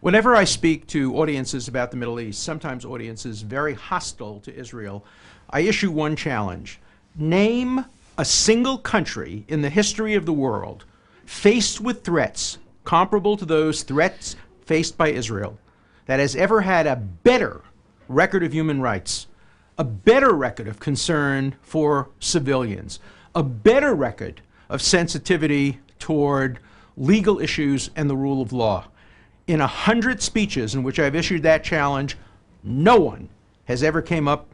Whenever I speak to audiences about the Middle East, sometimes audiences very hostile to Israel, I issue one challenge. Name a single country in the history of the world faced with threats comparable to those threats faced by Israel that has ever had a better record of human rights, a better record of concern for civilians, a better record of sensitivity toward legal issues and the rule of law. In 100 speeches in which I've issued that challenge, no one has ever come up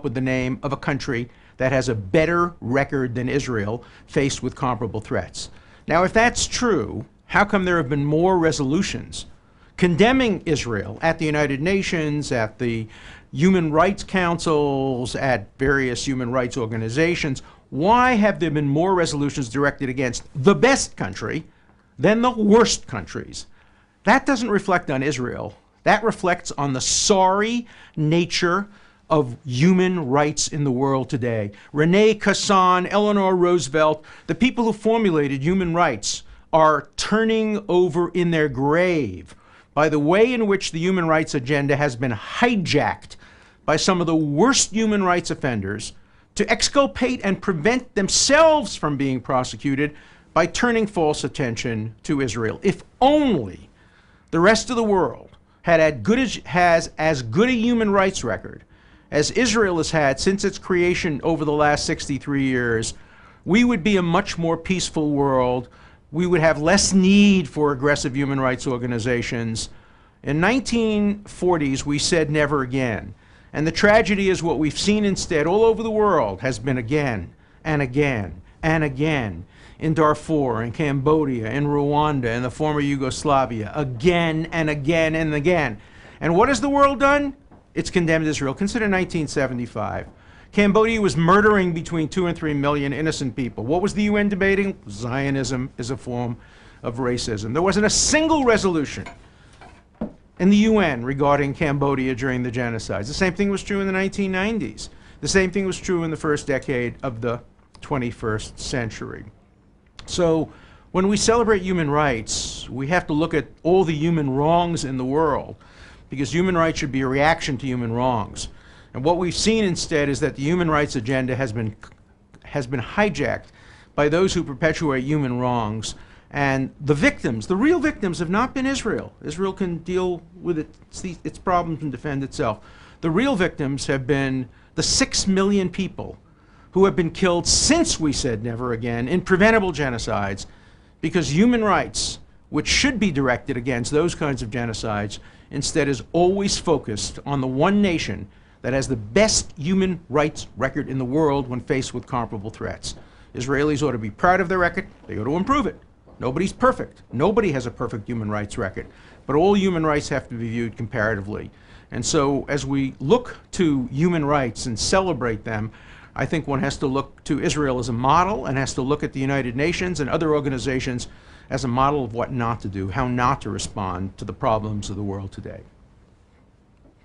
with the name of a country that has a better record than Israel faced with comparable threats. Now, if that's true, how come there have been more resolutions condemning Israel at the United Nations, at the human rights councils, at various human rights organizations? Why have there been more resolutions directed against the best country than the worst countries? That doesn't reflect on Israel. That reflects on the sorry nature of human rights in the world today. Rene Cassin, Eleanor Roosevelt, the people who formulated human rights are turning over in their grave by the way in which the human rights agenda has been hijacked by some of the worst human rights offenders to exculpate and prevent themselves from being prosecuted by turning false attention to Israel. If only the rest of the world has as good a human rights record as Israel has had since its creation over the last 63 years, we would be a much more peaceful world. We would have less need for aggressive human rights organizations. In 1940s, we said never again. And the tragedy is what we've seen instead all over the world has been again and again and again. In Darfur, in Cambodia, in Rwanda, in the former Yugoslavia, again and again and again. And what has the world done? It's condemned Israel. Consider 1975. Cambodia was murdering between 2 and 3 million innocent people. What was the UN debating? Zionism is a form of racism. There wasn't a single resolution in the UN regarding Cambodia during the genocides. The same thing was true in the 1990s. The same thing was true in the first decade of the 21st century. So when we celebrate human rights, we have to look at all the human wrongs in the world, because human rights should be a reaction to human wrongs. And what we've seen instead is that the human rights agenda has been hijacked by those who perpetuate human wrongs. And the victims, the real victims, have not been Israel. Israel can deal with its problems and defend itself. The real victims have been the 6 million people who have been killed since we said never again in preventable genocides, because human rights, which should be directed against those kinds of genocides, instead is always focused on the one nation that has the best human rights record in the world when faced with comparable threats. Israelis ought to be proud of their record. They ought to improve it. Nobody's perfect. Nobody has a perfect human rights record. But all human rights have to be viewed comparatively. And so as we look to human rights and celebrate them, I think one has to look to Israel as a model and has to look at the United Nations and other organizations as a model of what not to do, how not to respond to the problems of the world today.